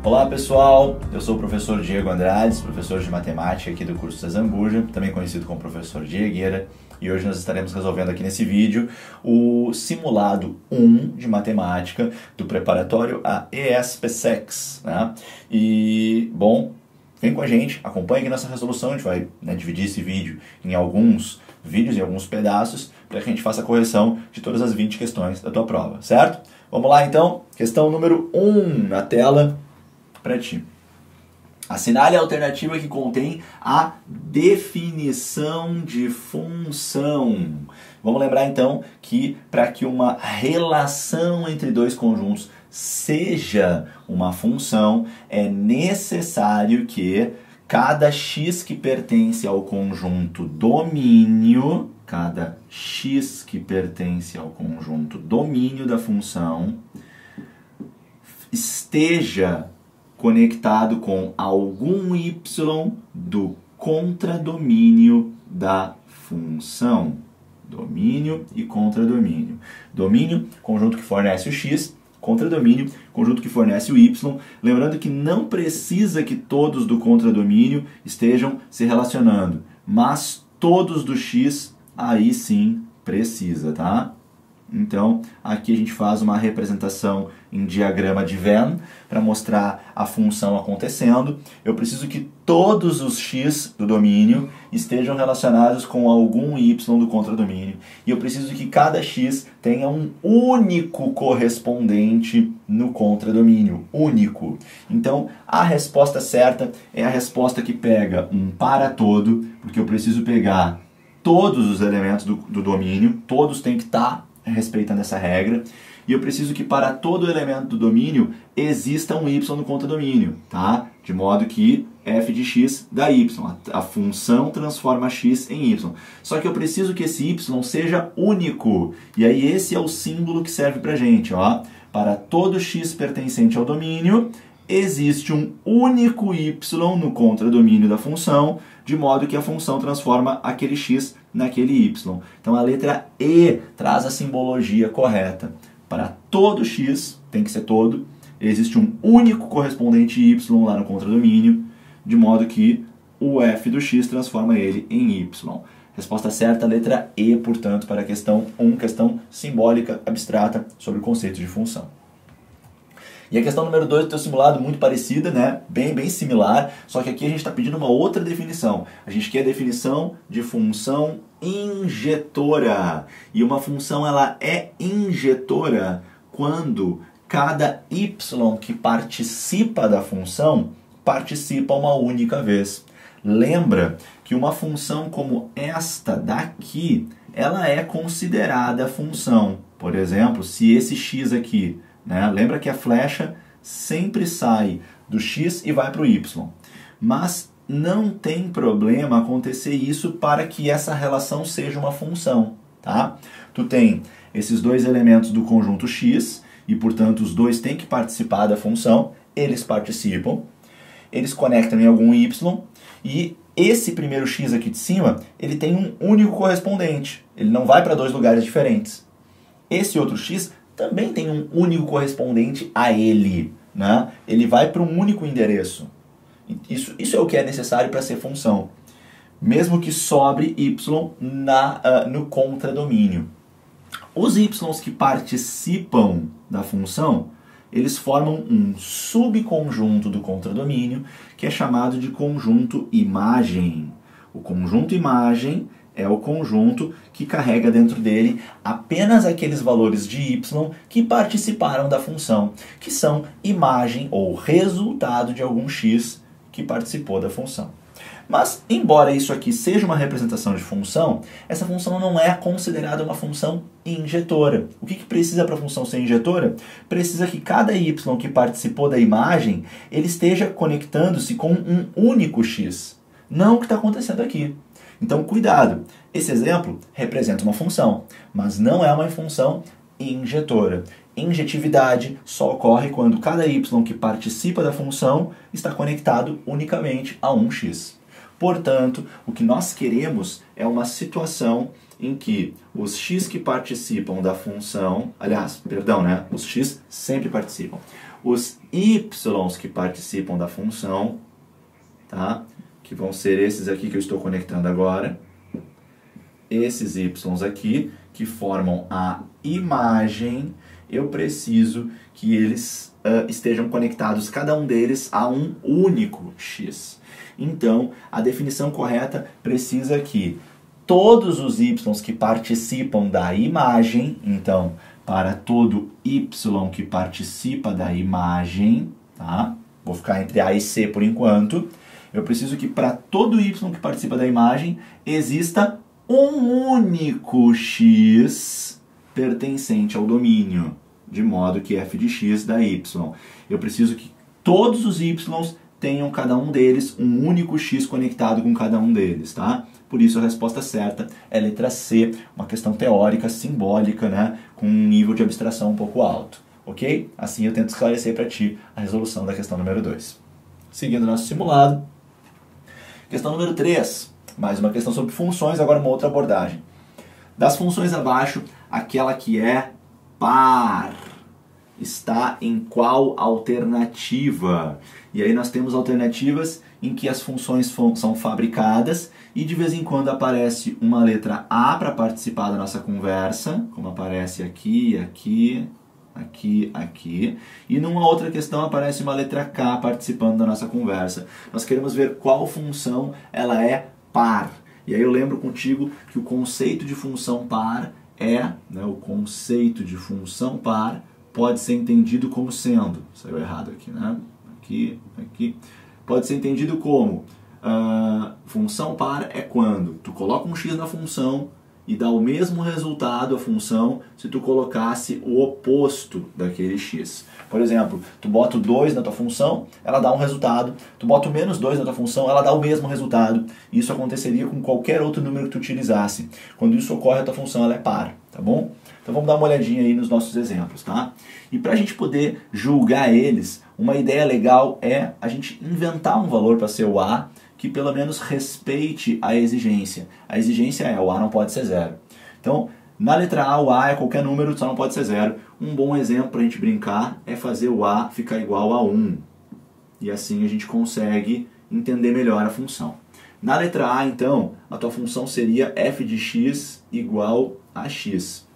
Olá pessoal, eu sou o professor Diego Andrades, professor de matemática aqui do curso da Zambuja, também conhecido como professor Diegueira, e hoje nós estaremos resolvendo aqui nesse vídeo o simulado 1 de matemática do preparatório a ESP-SEX, né? E, bom, vem com a gente, acompanhe aqui nossa resolução, a gente vai dividir esse vídeo em alguns vídeos, em alguns pedaços, para que a gente faça a correção de todas as 20 questões da tua prova, certo? Vamos lá então, questão número 1 na tela para ti. Assinale a alternativa que contém a definição de função. Vamos lembrar então que para que uma relação entre dois conjuntos seja uma função, é necessário que cada x que pertence ao conjunto domínio, cada x que pertence ao conjunto domínio da função esteja conectado com algum y do contradomínio da função. Domínio e contradomínio. Domínio, conjunto que fornece o x. Contradomínio, conjunto que fornece o y. Lembrando que não precisa que todos do contradomínio estejam se relacionando, mas todos do x, aí sim precisa, tá? Então, aqui a gente faz uma representação em diagrama de Venn para mostrar a função acontecendo. Eu preciso que todos os x do domínio estejam relacionados com algum y do contradomínio. E eu preciso que cada x tenha um único correspondente no contradomínio. Único. Então, a resposta certa é a resposta que pega um para todo, porque eu preciso pegar todos os elementos do domínio, todos têm que estar respeitando essa regra, e eu preciso que para todo elemento do domínio exista um y no contradomínio, tá? De modo que f de x dá y, a função transforma x em y. Só que eu preciso que esse y seja único, e aí esse é o símbolo que serve pra gente, ó. Para todo x pertencente ao domínio, existe um único y no contradomínio da função, de modo que a função transforma aquele x naquele y. Então a letra E traz a simbologia correta. Para todo x, tem que ser todo, existe um único correspondente y lá no contradomínio, de modo que o f do x transforma ele em y. Resposta certa, letra E, portanto, para a questão 1, questão simbólica abstrata sobre o conceito de função. E a questão número 2 do teu simulado, muito parecida, né? Bem similar, só que aqui a gente está pedindo uma outra definição. A gente quer a definição de função injetora. E uma função, ela é injetora quando cada y que participa da função participa uma única vez. Lembra que uma função como esta daqui, ela é considerada função. Por exemplo, se esse x aqui, né? Lembra que a flecha sempre sai do x e vai para o y. Mas não tem problema acontecer isso para que essa relação seja uma função, tá? Tu tem esses dois elementos do conjunto x e, portanto, os dois têm que participar da função. Eles participam, eles conectam em algum y e esse primeiro x aqui de cima, ele tem um único correspondente. Ele não vai para dois lugares diferentes. Esse outro x também tem um único correspondente a ele, né? Ele vai para um único endereço. Isso é o que é necessário para ser função. Mesmo que sobre y no contradomínio. Os y que participam da função, eles formam um subconjunto do contradomínio, que é chamado de conjunto imagem. O conjunto imagem é o conjunto que carrega dentro dele apenas aqueles valores de y que participaram da função, que são imagem ou resultado de algum x que participou da função. Mas, embora isso aqui seja uma representação de função, essa função não é considerada uma função injetora. O que precisa para a função ser injetora? Precisa que cada y que participou da imagem, ele esteja conectando-se com um único x. Não o que está acontecendo aqui. Então, cuidado. Esse exemplo representa uma função, mas não é uma função injetora. Injetividade só ocorre quando cada y que participa da função está conectado unicamente a um x. Portanto, o que nós queremos é uma situação em que os x que participam da função, aliás, perdão, né? Os x sempre participam. Os y que participam da função, tá? Que vão ser esses aqui que eu estou conectando agora. Esses y aqui, que formam a imagem, eu preciso que eles estejam conectados, cada um deles, a um único x. Então, a definição correta precisa que todos os y que participam da imagem, então, para todo y que participa da imagem, tá? Vou ficar entre A e C por enquanto. Eu preciso que para todo y que participa da imagem exista um único x pertencente ao domínio, de modo que f de x dá y. Eu preciso que todos os y tenham cada um deles um único x conectado com cada um deles, tá? Por isso a resposta certa é letra C, uma questão teórica, simbólica, né? Com um nível de abstração um pouco alto, ok? Assim eu tento esclarecer para ti a resolução da questão número 2. Seguindo nosso simulado. Questão número 3, mais uma questão sobre funções, agora uma outra abordagem. Das funções abaixo, aquela que é par está em qual alternativa? E aí nós temos alternativas em que as funções são fabricadas e de vez em quando aparece uma letra A para participar da nossa conversa, como aparece aqui, aqui, aqui, aqui. E numa outra questão aparece uma letra K participando da nossa conversa. Nós queremos ver qual função ela é par. E aí eu lembro contigo que o conceito de função par o conceito de função par pode ser entendido como sendo, saiu errado aqui, né? Aqui, aqui. Pode ser entendido como função par é quando tu coloca um x na função e dá o mesmo resultado a função se tu colocasse o oposto daquele x. Por exemplo, tu bota o 2 na tua função, ela dá um resultado. Tu bota o menos 2 na tua função, ela dá o mesmo resultado. Isso aconteceria com qualquer outro número que tu utilizasse. Quando isso ocorre, a tua função ela é par, tá bom? Então vamos dar uma olhadinha aí nos nossos exemplos, tá? E para a gente poder julgar eles, uma ideia legal é a gente inventar um valor para ser o A que pelo menos respeite a exigência. A exigência é o A não pode ser 0. Então, na letra A, o A é qualquer número, só não pode ser 0. Um bom exemplo para a gente brincar é fazer o A ficar igual a 1. E assim a gente consegue entender melhor a função. Na letra A, então, a tua função seria f de x igual a x.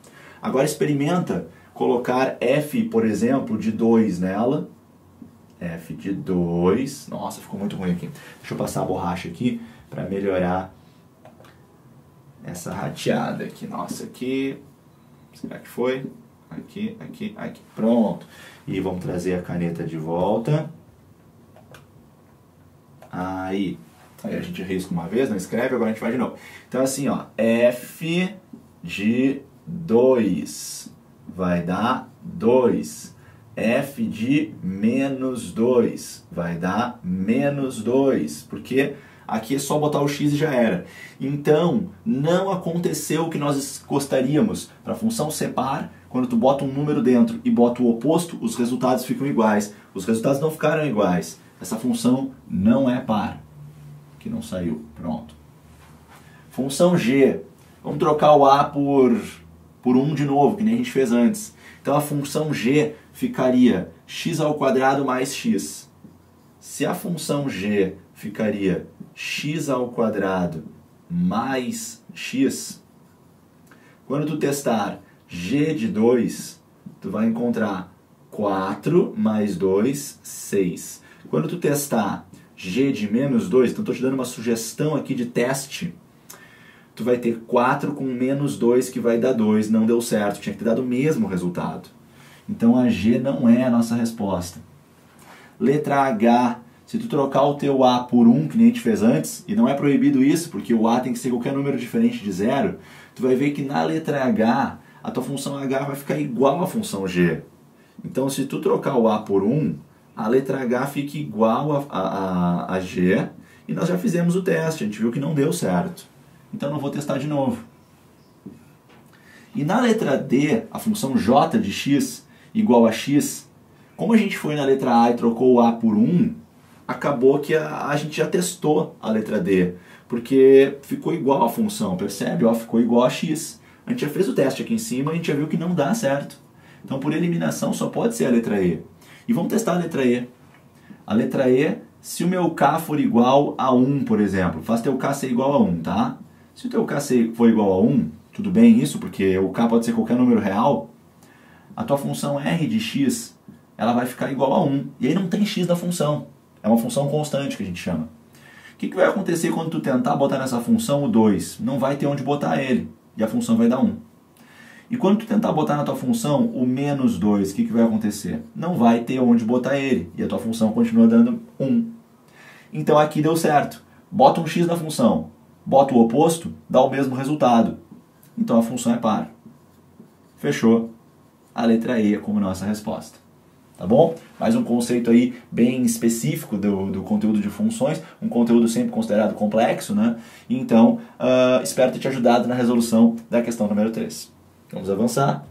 Agora experimenta colocar f, por exemplo, de 2 nela. F de 2. Nossa, ficou muito ruim aqui. Deixa eu passar a borracha aqui para melhorar essa rateada aqui. Nossa, aqui. Será que foi? Aqui, aqui, aqui. Pronto. E vamos trazer a caneta de volta. Aí. Aí a gente risca uma vez, não escreve, agora a gente vai de novo. Então assim, ó. F de 2 vai dar 2. F de menos 2 vai dar menos 2, porque aqui é só botar o x e já era. Então, não aconteceu o que nós gostaríamos. Para a função ser par, quando tu bota um número dentro e bota o oposto, os resultados ficam iguais. Os resultados não ficaram iguais. Essa função não é par. Que não saiu. Pronto. Função g. Vamos trocar o a por 1 de novo, que nem a gente fez antes. Então a função g ficaria x ao quadrado mais x. Se a função g ficaria x ao quadrado mais x, quando tu testar g de 2, tu vai encontrar 4 mais 2, 6. Quando tu testar g de menos 2, então estou te dando uma sugestão aqui de teste, tu vai ter 4 com menos 2 que vai dar 2, não deu certo, tinha que ter dado o mesmo resultado. Então a G não é a nossa resposta. Letra H, se tu trocar o teu A por 1, que nem a gente fez antes, e não é proibido isso, porque o A tem que ser qualquer número diferente de 0, tu vai ver que na letra H, a tua função H vai ficar igual à função G. Então se tu trocar o A por 1, a letra H fica igual a G, e nós já fizemos o teste, a gente viu que não deu certo. Então não vou testar de novo. E na letra D, a função j de x igual a x, como a gente foi na letra A e trocou o A por 1, acabou que a gente já testou a letra D. Porque ficou igual a função, percebe? Ó, ficou igual a x. A gente já fez o teste aqui em cima e a gente já viu que não dá certo. Então, por eliminação, só pode ser a letra E. E vamos testar a letra E. A letra E, se o meu K for igual a 1, por exemplo, faz teu K ser igual a 1, tá? Se o teu K for igual a 1, tudo bem isso, porque o K pode ser qualquer número real, a tua função R de x, ela vai ficar igual a 1. E aí não tem x na função. É uma função constante que a gente chama. O que vai acontecer quando tu tentar botar nessa função o 2? Não vai ter onde botar ele. E a função vai dar 1. E quando tu tentar botar na tua função o menos 2, o que vai acontecer? Não vai ter onde botar ele. E a tua função continua dando 1. Então aqui deu certo. Bota um x na função. Bota o oposto, dá o mesmo resultado. Então a função é par. Fechou. A letra E como nossa resposta. Tá bom? Mais um conceito aí bem específico do conteúdo de funções, um conteúdo sempre considerado complexo, né? Então, espero ter te ajudado na resolução da questão número 3. Vamos avançar.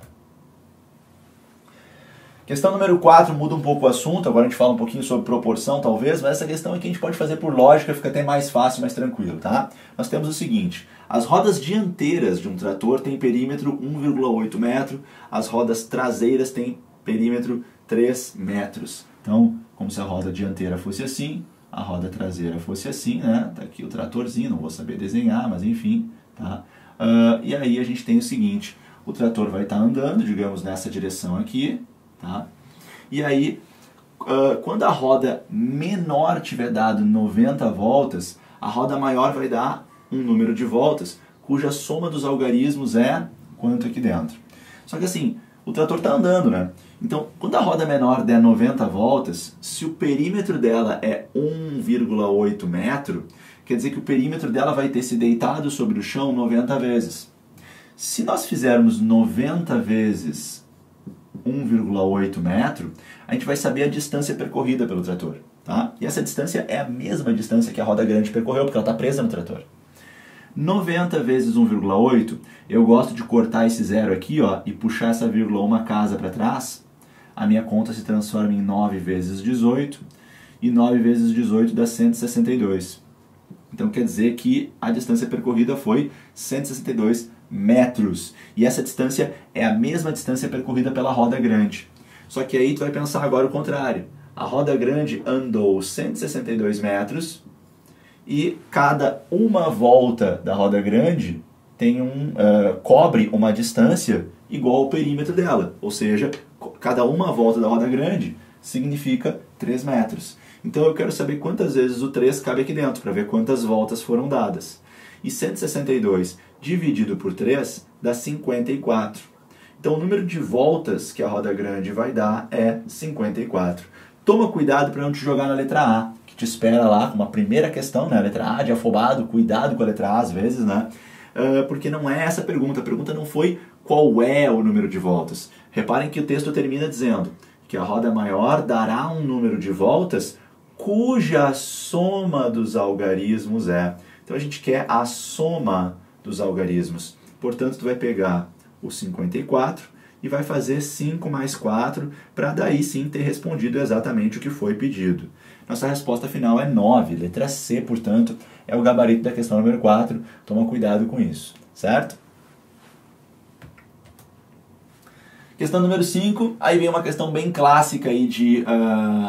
Questão número 4 muda um pouco o assunto, agora a gente fala um pouquinho sobre proporção talvez, mas essa questão aqui a gente pode fazer por lógica, fica até mais fácil, mais tranquilo, tá? Nós temos o seguinte, as rodas dianteiras de um trator têm perímetro 1,8 metro, as rodas traseiras têm perímetro 3 metros. Então, como se a roda dianteira fosse assim, a roda traseira fosse assim, né? Tá aqui o tratorzinho, não vou saber desenhar, mas enfim, tá? E aí a gente tem o seguinte, o trator vai estar andando, digamos, nessa direção aqui, tá? E aí, quando a roda menor tiver dado 90 voltas, a roda maior vai dar um número de voltas, cuja soma dos algarismos é quanto aqui dentro. Só que assim, o trator está andando, né? Então, quando a roda menor der 90 voltas, se o perímetro dela é 1,8 metro, quer dizer que o perímetro dela vai ter se deitado sobre o chão 90 vezes. Se nós fizermos 90 vezes 1,8 metro, a gente vai saber a distância percorrida pelo trator, tá? E essa distância é a mesma distância que a roda grande percorreu, porque ela está presa no trator. 90 vezes 1,8, eu gosto de cortar esse zero aqui, ó, e puxar essa vírgula uma casa para trás, a minha conta se transforma em 9 vezes 18, e 9 vezes 18 dá 162. Então quer dizer que a distância percorrida foi 162 metros. E essa distância é a mesma distância percorrida pela roda grande. Só que aí tu vai pensar agora o contrário. A roda grande andou 162 metros e cada uma volta da roda grande tem cobre uma distância igual ao perímetro dela. Ou seja, cada uma volta da roda grande significa 3 metros. Então eu quero saber quantas vezes o 3 cabe aqui dentro, para ver quantas voltas foram dadas. E 162 dividido por 3 dá 54. Então o número de voltas que a roda grande vai dar é 54. Toma cuidado para não te jogar na letra A, que te espera lá com uma primeira questão, né? A letra A de afobado, cuidado com a letra A às vezes, né? Porque não é essa a pergunta não foi qual é o número de voltas. Reparem que o texto termina dizendo que a roda maior dará um número de voltas cuja soma dos algarismos é. Então a gente quer a soma dos algarismos. Portanto, tu vai pegar o 54 e vai fazer 5 mais 4 para daí sim ter respondido exatamente o que foi pedido. Nossa resposta final é 9, letra C, portanto, é o gabarito da questão número 4. Toma cuidado com isso, certo? Questão número 5, aí vem uma questão bem clássica aí de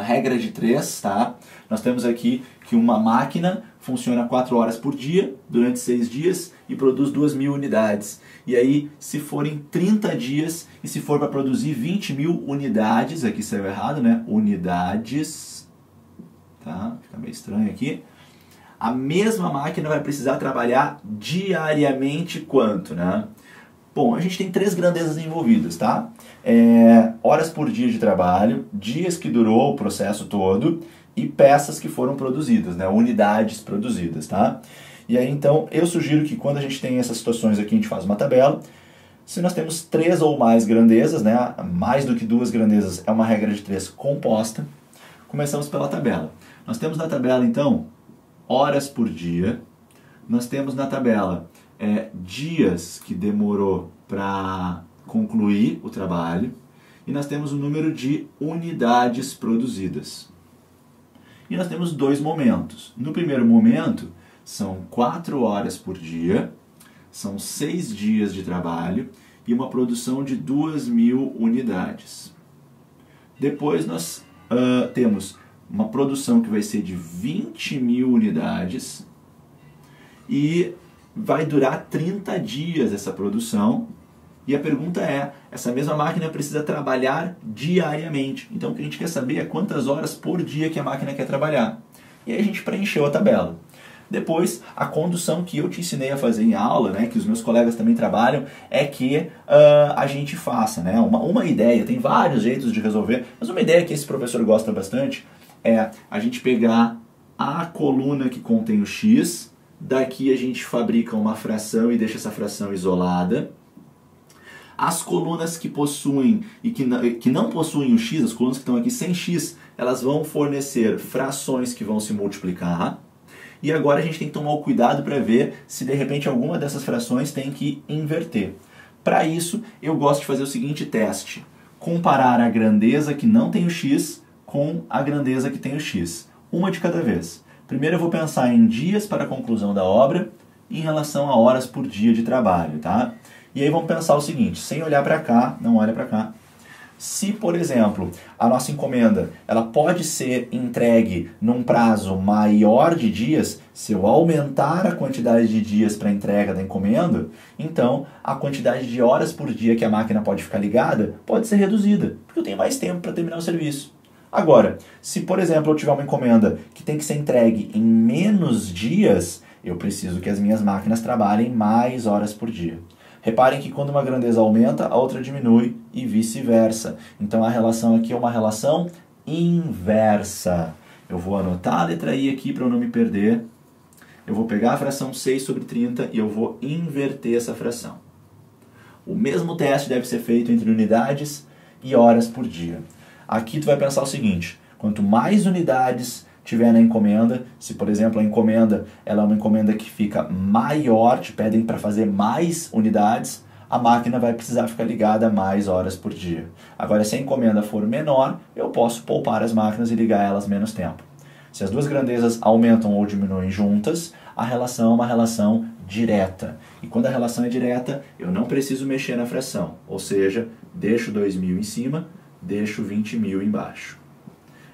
regra de 3, tá? Nós temos aqui que uma máquina funciona 4 horas por dia, durante 6 dias, e produz 2.000 unidades. E aí, se forem 30 dias, e se for para produzir 20.000 unidades, aqui saiu errado, né? Unidades, tá? Fica meio estranho aqui. A mesma máquina vai precisar trabalhar diariamente quanto, né? Bom, a gente tem 3 grandezas envolvidas, tá? Horas por dia de trabalho, dias que durou o processo todo e peças que foram produzidas, né? Unidades produzidas, tá? E aí, então, eu sugiro que quando a gente tem essas situações aqui, a gente faz uma tabela. Se nós temos 3 ou mais grandezas, né? Mais do que 2 grandezas é uma regra de 3 composta. Começamos pela tabela. Nós temos na tabela, então, horas por dia. Nós temos na tabela dias que demorou para concluir o trabalho. E nós temos o número de unidades produzidas. E nós temos 2 momentos. No primeiro momento, São 4 horas por dia, são 6 dias de trabalho e uma produção de 2.000 unidades. Depois nós temos uma produção que vai ser de 20.000 unidades e vai durar 30 dias essa produção. E a pergunta é, essa mesma máquina precisa trabalhar diariamente. Então o que a gente quer saber é quantas horas por dia que a máquina quer trabalhar. E aí a gente preencheu a tabela. Depois, a condução que eu te ensinei a fazer em aula, né, que os meus colegas também trabalham, é que a gente faça, né, uma ideia, tem vários jeitos de resolver, mas uma ideia que esse professor gosta bastante é a gente pegar a coluna que contém o x, daqui a gente fabrica uma fração e deixa essa fração isolada. As colunas que possuem e que não possuem o x, as colunas que estão aqui sem x, elas vão fornecer frações que vão se multiplicar. E agora a gente tem que tomar o cuidado para ver se de repente alguma dessas frações tem que inverter. Para isso, eu gosto de fazer o seguinte teste. Comparar a grandeza que não tem o x com a grandeza que tem o x. Uma de cada vez. Primeiro eu vou pensar em dias para a conclusão da obra em relação a horas por dia de trabalho, tá? E aí vamos pensar o seguinte, sem olhar para cá, não olha para cá. Se, por exemplo, a nossa encomenda ela pode ser entregue num prazo maior de dias, se eu aumentar a quantidade de dias para a entrega da encomenda, então a quantidade de horas por dia que a máquina pode ficar ligada pode ser reduzida, porque eu tenho mais tempo para terminar o serviço. Agora, se, por exemplo, eu tiver uma encomenda que tem que ser entregue em menos dias, eu preciso que as minhas máquinas trabalhem mais horas por dia. Reparem que quando uma grandeza aumenta, a outra diminui e vice-versa. Então a relação aqui é uma relação inversa. Eu vou anotar a letra I aqui para eu não me perder. Eu vou pegar a fração 6 sobre 30 e eu vou inverter essa fração. O mesmo teste deve ser feito entre unidades e horas por dia. Aqui tu vai pensar o seguinte, quanto mais unidades tiver na encomenda, se por exemplo a encomenda ela é uma encomenda que fica maior, te pedem para fazer mais unidades, a máquina vai precisar ficar ligada mais horas por dia. Agora se a encomenda for menor, eu posso poupar as máquinas e ligar elas menos tempo. Se as duas grandezas aumentam ou diminuem juntas, a relação é uma relação direta. E quando a relação é direta, eu não preciso mexer na fração, ou seja, deixo 2.000 em cima, deixo 20.000 embaixo.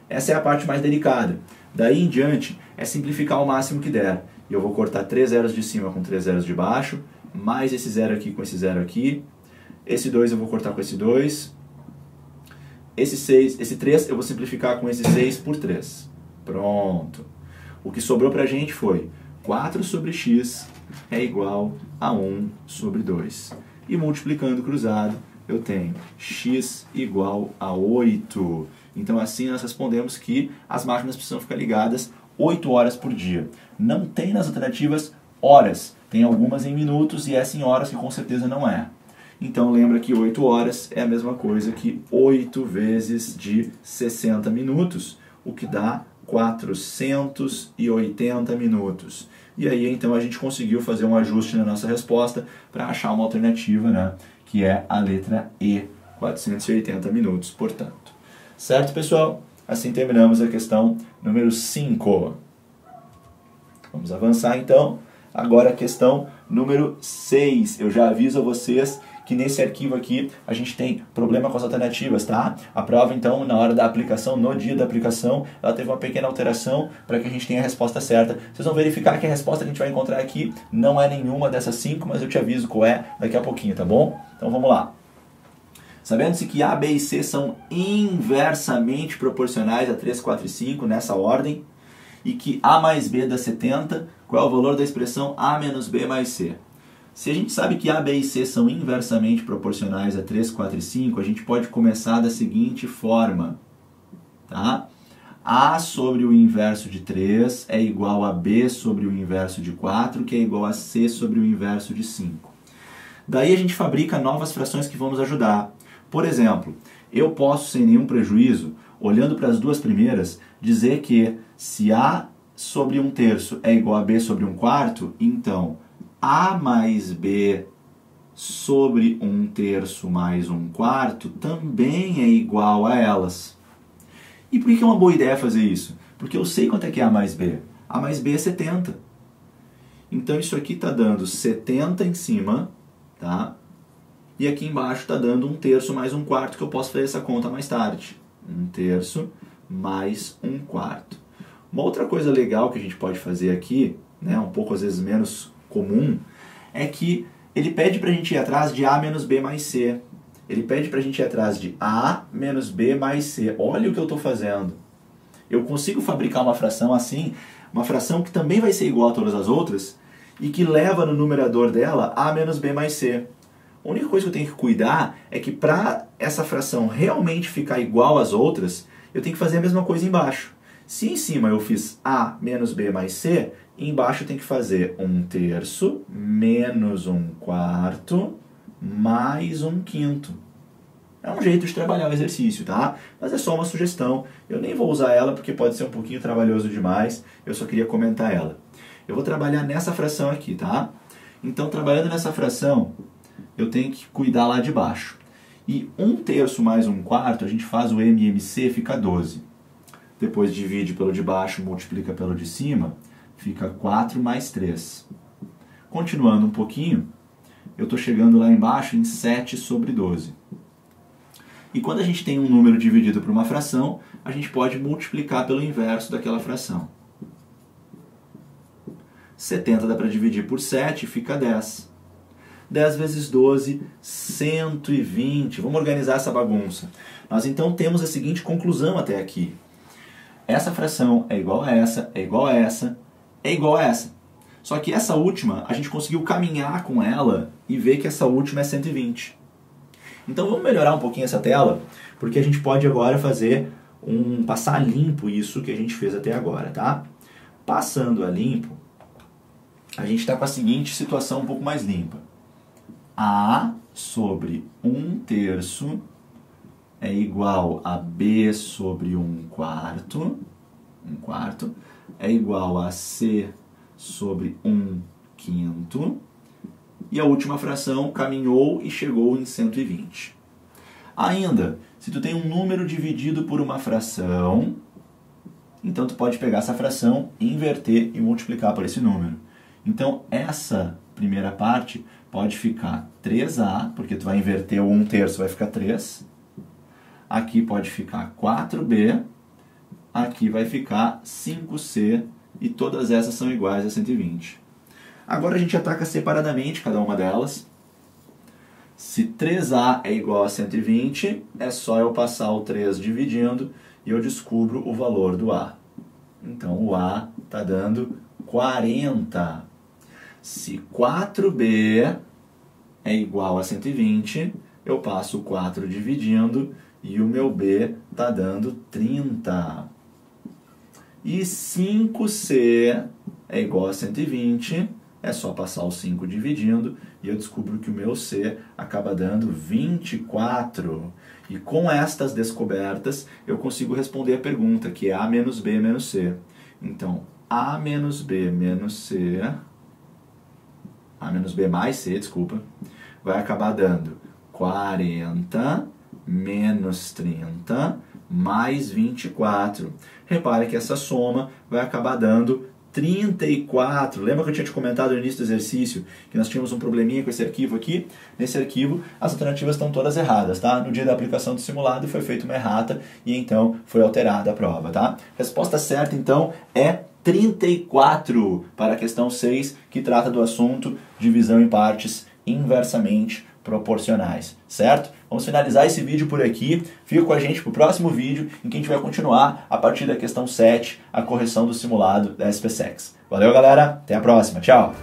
Essa é a parte mais delicada. Daí em diante, é simplificar o máximo que der. E eu vou cortar 3 zeros de cima com 3 zeros de baixo, mais esse zero aqui com esse zero aqui. Esse 2 eu vou cortar com esse 2. Esse 3 eu vou simplificar com esse 6 por 3. Pronto. O que sobrou pra gente foi 4 sobre x é igual a 1 sobre 2. E multiplicando cruzado, eu tenho x igual a 8. Então assim nós respondemos que as máquinas precisam ficar ligadas 8 horas por dia. Não tem nas alternativas horas, tem algumas em minutos e essa em horas que com certeza não é. Então lembra que 8 horas é a mesma coisa que 8 vezes de 60 minutos, o que dá 480 minutos. E aí então a gente conseguiu fazer um ajuste na nossa resposta para achar uma alternativa, né, que é a letra E, 480 minutos, portanto. Certo, pessoal? Assim terminamos a questão número 5. Vamos avançar, então. Agora a questão número 6. Eu já aviso a vocês que nesse arquivo aqui a gente tem problema com as alternativas, tá? A prova, então, na hora da aplicação, no dia da aplicação, ela teve uma pequena alteração para que a gente tenha a resposta certa. Vocês vão verificar que a resposta que a gente vai encontrar aqui não é nenhuma dessas 5, mas eu te aviso qual é daqui a pouquinho, tá bom? Então vamos lá. Sabendo-se que A, B e C são inversamente proporcionais a 3, 4 e 5, nessa ordem, e que A mais B dá 70, qual é o valor da expressão A menos B mais C? Se a gente sabe que A, B e C são inversamente proporcionais a 3, 4 e 5, a gente pode começar da seguinte forma, tá? A sobre o inverso de 3 é igual a B sobre o inverso de 4, que é igual a C sobre o inverso de 5. Daí a gente fabrica novas frações que vão nos ajudar. Por exemplo, eu posso, sem nenhum prejuízo, olhando para as duas primeiras, dizer que se A sobre 1/3 é igual a B sobre 1/4, então A mais B sobre 1/3 mais 1/4 também é igual a elas. E por que é uma boa ideia fazer isso? Porque eu sei quanto é que é A mais B. A mais B é 70. Então isso aqui está dando 70 em cima, tá? E aqui embaixo está dando 1/3 mais 1/4, que eu posso fazer essa conta mais tarde. 1/3 mais 1/4. Uma outra coisa legal que a gente pode fazer aqui, né, um pouco às vezes menos comum, é que ele pede para a gente ir atrás de A menos B mais C. Ele pede para a gente ir atrás de A menos B mais C. Olha o que eu estou fazendo. Eu consigo fabricar uma fração assim, uma fração que também vai ser igual a todas as outras, e que leva no numerador dela A menos B mais C. A única coisa que eu tenho que cuidar é que para essa fração realmente ficar igual às outras, eu tenho que fazer a mesma coisa embaixo. Se em cima eu fiz A menos B mais C, embaixo eu tenho que fazer 1/3 menos 1/4 mais 1/5. É um jeito de trabalhar o exercício, tá? Mas é só uma sugestão. Eu nem vou usar ela porque pode ser um pouquinho trabalhoso demais. Eu só queria comentar ela. Eu vou trabalhar nessa fração aqui, tá? Então, trabalhando nessa fração, eu tenho que cuidar lá de baixo. E 1/3 mais 1/4, a gente faz o MMC, fica 12. Depois divide pelo de baixo, multiplica pelo de cima, fica 4 mais 3. Continuando um pouquinho, eu estou chegando lá embaixo em 7 sobre 12. E quando a gente tem um número dividido por uma fração, a gente pode multiplicar pelo inverso daquela fração. 70 dá para dividir por 7, fica 10. 10 vezes 12, 120. Vamos organizar essa bagunça. Nós então temos a seguinte conclusão até aqui. Essa fração é igual a essa, é igual a essa, é igual a essa. Só que essa última, a gente conseguiu caminhar com ela e ver que essa última é 120. Então vamos melhorar um pouquinho essa tela, porque a gente pode agora fazer passar limpo isso que a gente fez até agora, tá? Passando a limpo, a gente está com a seguinte situação um pouco mais limpa. A sobre 1/3 é igual a B sobre 1/4. 1/4 é igual a C sobre 1/5. E a última fração caminhou e chegou em 120. Ainda, se tu tem um número dividido por uma fração, então tu pode pegar essa fração, inverter e multiplicar por esse número. Então essa primeira parte pode ficar 3A, porque tu vai inverter o 1/3, vai ficar 3. Aqui pode ficar 4B, aqui vai ficar 5C, e todas essas são iguais a 120. Agora a gente ataca separadamente cada uma delas. Se 3A é igual a 120, é só eu passar o 3 dividindo e eu descubro o valor do A. Então o A está dando 40. Se 4B é igual a 120, eu passo o 4 dividindo e o meu B está dando 30. E 5C é igual a 120, é só passar o 5 dividindo e eu descubro que o meu C acaba dando 24. E com estas descobertas eu consigo responder a pergunta, que é A menos B menos C. Então, A menos B menos C, A menos B mais C, desculpa, vai acabar dando 40 menos 30 mais 24. Repare que essa soma vai acabar dando 34. Lembra que eu tinha te comentado no início do exercício que nós tínhamos um probleminha com esse arquivo aqui? Nesse arquivo, as alternativas estão todas erradas, tá? No dia da aplicação do simulado foi feita uma errata e então foi alterada a prova, tá? Resposta certa, então, é 34 para a questão 6, que trata do assunto divisão em partes inversamente proporcionais, certo? Vamos finalizar esse vídeo por aqui. Fica com a gente para o próximo vídeo, em que a gente vai continuar a partir da questão 7, a correção do simulado da SPSEX. Valeu, galera! Até a próxima. Tchau!